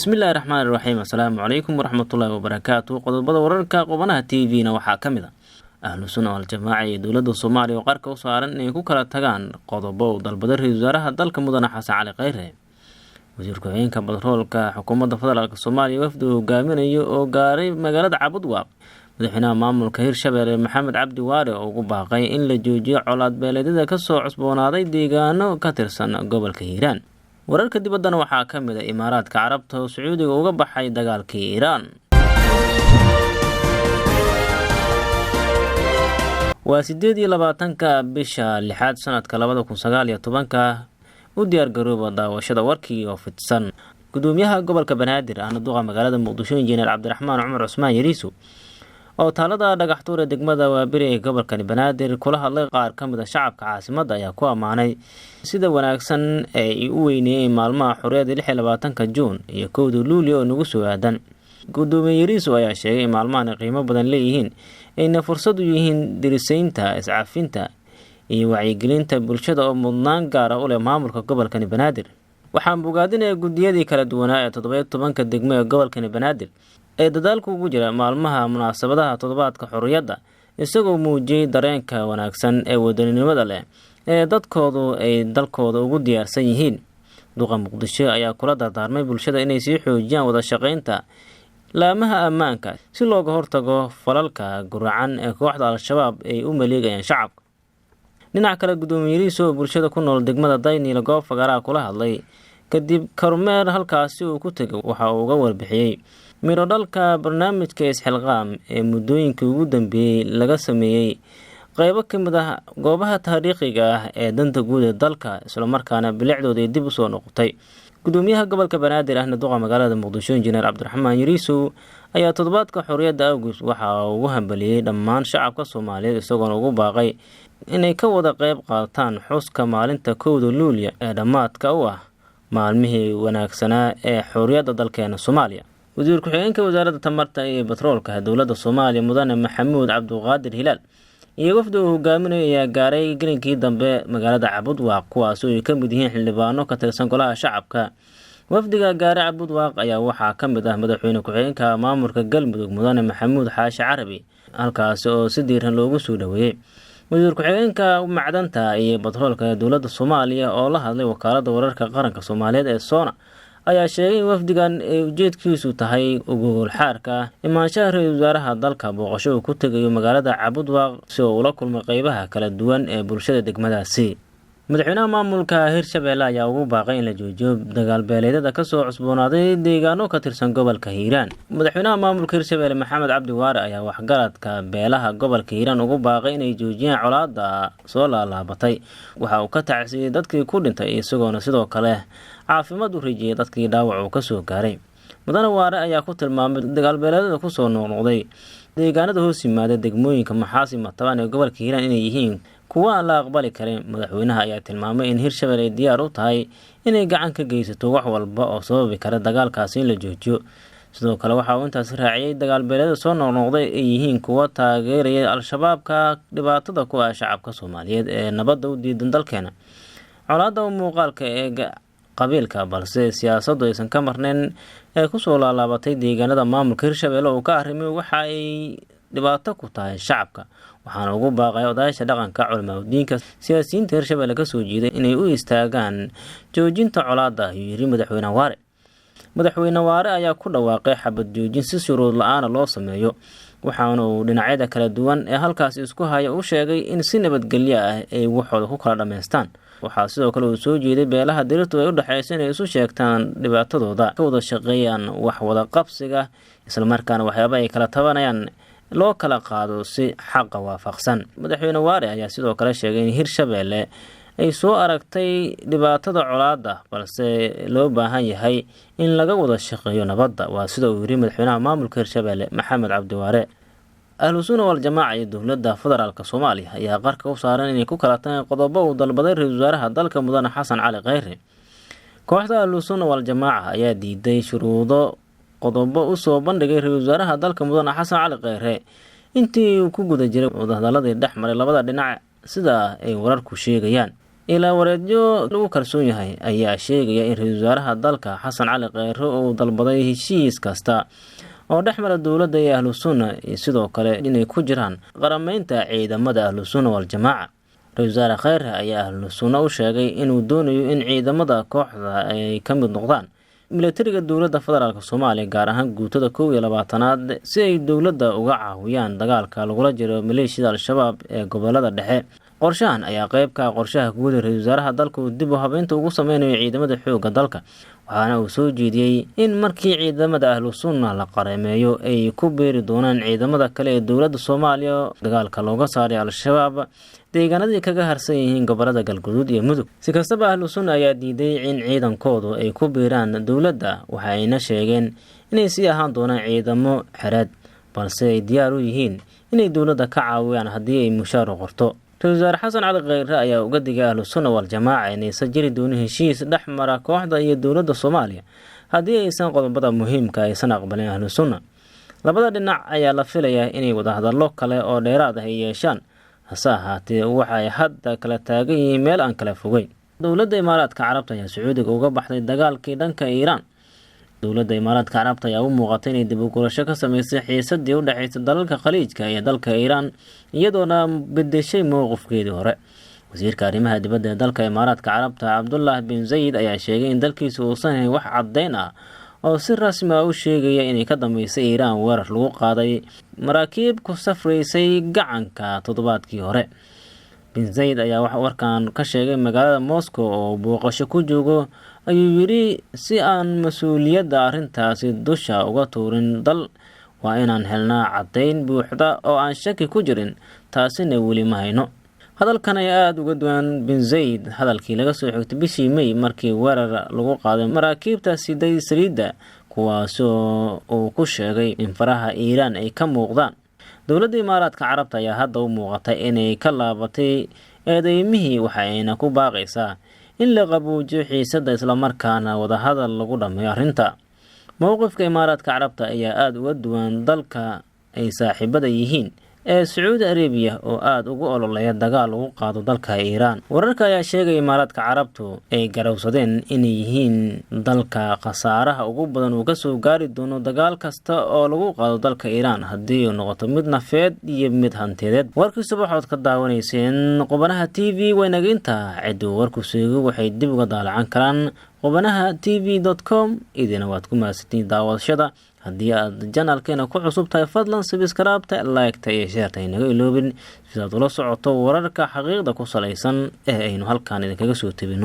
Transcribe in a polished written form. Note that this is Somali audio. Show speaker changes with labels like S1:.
S1: Bismillahirrahmanirrahiim. Assalaamu calaykum waraxmatullaahi wabarakaatuh. Qodobada wararka qubanaha TV-na waxaa ka mid ah ahlu sunna wal jamaaca iyo dowladda Soomaaliya oo qarka u saaran inay ku kala tagaan qodobo u dalbaday ra'iisul wasaaraha dalka mudane Xasan Cali Khayre. Wasiirka haweenka batroolka xukuumadda federaalka Soomaaliya wafdi hogaaminayo oo gaaray magaalada Cabudwaaq. Madaxweynaha maamulka Hirshabelle Maxamed Cabdi Waare oo ugu baaqay in la joojiyo colaad beeleedyada ka soo cusboonaaday deegaano ka tirsan gobolka Hiiraan. wararka dibaddana waxaa ka mid ah Imaaraadka Carabta oo Sacuudiga uga baxay dagaalkii Iiraan. waa 28 bisha 6 sanadka 2019 u diyaar garooba daawashada warkii oo fidsan. Gudoomiyaha gobolka Banaadir ahna duqa magaalada Muqdisho Injineer Cabdiraxmaan Cumar Cusmaan Yariiso oo taalada dhagax tuur degmada Waaberi ee gobolka Banaadir kula hadlay qaar ka mid ah shacabka caasimadda ayaa ku amaanay sida wanaagsan ay u weyneeyeen maalmaha xorriyadda 26 Juun iyo 1 Luulyo oo nagu soo aadan. Gudoomiye Yariiso ayaa sheegay in maalmahan qiimo badan leeyihiin ayna fursad u yihiin dirisaynta iscaafinta iyo wacyigelinta bulshada oo mudnaan gaar ah u leh maamulka gobolka Banaadir. waxaan bogaadinayaa gudiyadii kala duwanaa ee 17 degmo ee gobolka Banaadir ee dadaalku ugu jira maalmaha munaasabadaha toddobaadka xorriyadda isagoo muujiyay dareenka wanaagsan ee wadaninimada leh ee dadkoodu ay dalkooda ugu diyaarsan yihiin. duqa Muqdisho ayaa kula dardaarmay bulshada inay sii xoojiyaan wada shaqaynta laamaha ammaanka si looga hortago falalka guracan ee kooxda Al-Shabaab ay u maleegayaan shacabka. dhinaca kale Gudoomiye Yariiso oo bulshada ku nool degmada Daynil goob fagaaraa kula hadlay kadib kormeer halkaasi uu ku tegay waxa uu uga warbixiyay miro dhalka barnaamijka isxilqaam ee muddooyinkii ugu dambeeyay laga sameeyay qaybo ka mid ah goobaha taariikhiga ah ee danta guud ee dalka isla markaana bilicdooda dib u soo noqotay. Gudoomiyaha gobolka Banaadir ahna duqa magaalada Muqdisho Injineer Cabdiraxmaan Yariiso ayaa toddobaadka xorriyadda awgeed waxa uu ugu hambaliyay dhammaan shacabka Soomaaliyeed isagoo ugu baaqay inay ka wada qayb qaataan xuska maalinta 1 Luulyo ee dhamaadka u ah maalmihii wanaagsanaa ee xorriyadda dalkeena Soomaaliya. wasiir ku-xigeenka wasaaradda tamarta iyo batroolka dowladda Soomaaliya mudane Maxamuud Cabduqaadir Hilaal iyo wafdi uu hogaaminayo ayaa gaaray gelinkii dambe magaalada Cabudwaaq kuwaas oo ay ka mid yihiin xildhibaano ka tirsan golaha shacabka. wafdiga gaaray Cabudwaaq ayaa waxaa ka mid ah madaxweyne ku-xigeenka maamulka Galmudug mudane Maxamuud Xaashi Carabi halkaas oo si diiran loogu soo dhaweeyay. wasiir ku-xigeenka macdanta iyo batroolka dowladda Soomaaliya oo la hadlay wakaaladda wararka qaranka Soomaaliyeed ee Soona ayaa sheegay in wafdigan ay ujeedkiisu tahay gogol xaarka imaanshaha ra'iisul wasaaraha dalka booqasho uu ku tegayo magaalada Cabudwaaq si uu ula kulmo qaybaha kala duwan ee bulshada degmadaasi. madaxweynaha maamulka Hirshabelle ayaa ugu baaqay in la joojiyo dagaal beeleedyada ka soo cusboonaaday deegaano ka tirsan gobolka Hiiraan. madaxweynaha maamulka Hirshabelle Maxamed Cabdi Waare ayaa waxgaradka beelaha gobolka Hiiraan ugu baaqay inay joojiyaan colaadda soo laalaabatay. waxa uu ka tacsiyay dadkii ku dhintay isagoo sidoo kale caafimaad u rajiyay dadkii dhaawac uu ka soo gaaray. mudane Waare ayaa ku tilmaamay dagaal beeleedyada ku soo noqnoqday deegaanada hoos yimaada degmooyinka Maxaasi Matabaan ee gobolka Hiiraan inay yihiin kuwa aan la aqbali karin. madaxweynaha ayaa tilmaamay in Hirshabelle ay diyaar u tahay inay gacan ka geysato wax walba oo sababi kara dagaalkaasi in la joojiyo. sidoo kale waxa uu intaas raaciyay dagaal beeleedyada soo noqnoqday ay yihiin kuwa taageeraya Al-Shabaabka dhibaatada ku ah shacabka Soomaaliyeed ee nabadda u diidan dalkeena. colaadda muuqaalka ee qabiilka balse siyaasaddu aysan ka marnayn ee ku soo laalaabatay deegaanada maamulka Hirshabelle oo ka arrimay waxa ay dhibaato ku tahay shacabka. waxaana ugu baaqay odayaasha dhaqanka culimada siyaasiyiinta Hirshabelle ka soo jeeday inay u istaagaan joojinta colaadda ayuu yiri madaxweyne Waare. madaxweyne Waare ayaa ku dhawaaqay xabad joojin si shuruud la'aan loo sameeyo waxaana uu dhinacyada kala duwan ee halkaas isku haya u sheegay in si nabadgelyo ah ay waxooda ku kala dhameystaan. waxaa sidoo kale uu soo jeeday beelaha dirirtu ay u dhaxayso inay isu sheegtaan dhibaatadooda ka wada shaqeeyaan wax wada qabsiga isla markaana waxyaabo ay kala tabanayaan loo kala qaado si xaq waafaqsan. madaxweyne Waare ayaa sidoo kale sheegay in Hirshabelle ay soo aragtay dhibaatada colaadda balse loo baahan yahay in laga wada shaqeeyo nabadda. waa sida uu yiri madaxweynaha maamulka Hirshabelle Maxamed Cabdi Waare. ahlu sunna wal jamaaca iyo dowladda federaalka Soomaaliya ayaa qarka u saaran inay ku kala tagaan qodobo uu dalbaday ra'iisul wasaaraha dalka mudane Xasan Cali Khayre. kooxda ahlu sunna wal jamaaca ayaa diiday shuruudo qodobo u soo bandhigay ra'iisul wasaaraha dalka mudane Xasan Cali Khayre intii uu ku guda jiray wadahadaladii dhexmaray labada dhinac sida ay wararku sheegayaan. ilaa wareedyo lagu kalsoon yahay ayaa sheegaya in ra-iisul wasaaraha dalka Xasan Cali Kheyre uu dalbaday heshiis kasta oo dhexmara dowladda iyo ahlu sunna sidoo kale inay ku jiraan qarameynta ciidamada ahlu sunna wal jamaaca. ra-iisul wasaare Kheyre ayaa ahlu sunna u sheegay inuu doonayo in ciidamada kooxda ay ka mid noqdaan militariga dowladda federaalka Soomaaliya gaar ahaan guutada 21aad si ay dowladda uga caawiyaan dagaalka lagula jiro maleeshiyada al-shabaab ee gobolada dhexe. qorshahan ayaa qayb ka qorshaha guud ee ra-iisul wasaaraha dalka uu dib u habeynta ugu sameynayo ciidamada xoogga dalka, waxaana uu soo jeediyey in markii ciidamada ahlu sunna la qarameeyo ay ku beeri doonaan ciidamada kale ee dowladda Soomaaliya dagaalka looga saaray al-shabaab deegaanadii kaga harsan yihiin gobolada Galgaduud iyo Mudug. si kastaba ahlu sunna ayaa diiday in ciidankoodu ay ku beeraan dowladda, waxayna sheegeen inay sii ahaan doonaan ciidamo xereed balse ay diyaar u yihiin inay dowladda ka caawiyaan haddii ay mushaar u qorto. ra-iisul wasaare Xasan Cali Kheyre ayaa uga digay ahlu sunna wal jamaaca inaysan jiri doonin heshiis dhexmara kooxda iyo dowladda Soomaaliya haddii aysan qodobada muhiimka aysan aqbalin ahlu sunna. labada dhinac ayaa la filayaa inay wadahadallo kale oo dheeraad ah yeeshaan, hase ahaatee waxay hadda kala taagan yihiin meel aan kala fogeyn. dowladda Imaaraadka Carabta ayaa Sacuudiga uga baxday dagaalkii dhanka Iiraan. dowladda Imaaraadka Carabta ayaa u muuqatay inay dib u gurasho ka sameysay xiisadii u dhaxaysay dalalka Khaliijka iyo dalka Iiraan iyadoona bedeshay mowqifkeedii hore. wasiirka arrimaha dibadda ee dalka Imaaraadka Carabta Cabdullah bin Zayed ayaa sheegay in dalkiisu uusan hayn wax caddeyn ah oo si rasmi ah u sheegaya inay ka dambeysay Iiraan weerar lagu qaaday maraakiib ku safraysay gacanka toddobaadkii hore. bin Zayed ayaa warkan ka sheegay magaalada Moscow oo booqasho ku joogo, ayuu yiri si aan mas'uuliyadda arrintaasi dusha uga tuurin dal waa inaan helnaa caddeyn buuxda oo aan shaki ku jirin, taasina weli ma hayno. hadalkan ayaa aad uga duwan bin Zayed hadalkii laga soo xigtay bishii May markii weerar lagu qaaday maraakiibta siday saliidda kuwaasoo uu ku sheegay in faraha Iiraan ay ka muuqdaan. dowladda Imaaraadka Carabta ayaa hadda u muuqatay inay ka laabatay eedeymihii, waxayna ku baaqaysaa in la qaboojiyo xiisadda isla markaana wadahadal lagu dhameeyo arrinta. mowqifka Imaaraadka Carabta ayaa aad uga duwan dalka ay saaxiibada yihiin ee Sacuudi Arabiya oo aad ugu ololeeya dagaal lagu qaado dalka Iiraan. wararka ayaa sheegay Imaaraadka Carabtu ay garowsadeen inay yihiin dalka khasaaraha ugu badan uu ka soo gaari doono dagaal kasta oo lagu qaado dalka Iiraan haddii uu noqoto mid nafeed iyo mid hantiyadeed. warkii subaxood ka daawanayseen Qubanaha TV waynageynta ciduu warku sheego waxay dib uga daalacan karaan qubanahotv.com. idina waad ku mahadsantihiin daawashada. haddii aad janalkeena ku cusub tahay fadlan subscribe-ta, like-ta iyo share-ta inaga iloobin sidaad ula socoto wararka xaqiiqda ku salaysan ee aynu halkaan idinkaga soo tebino.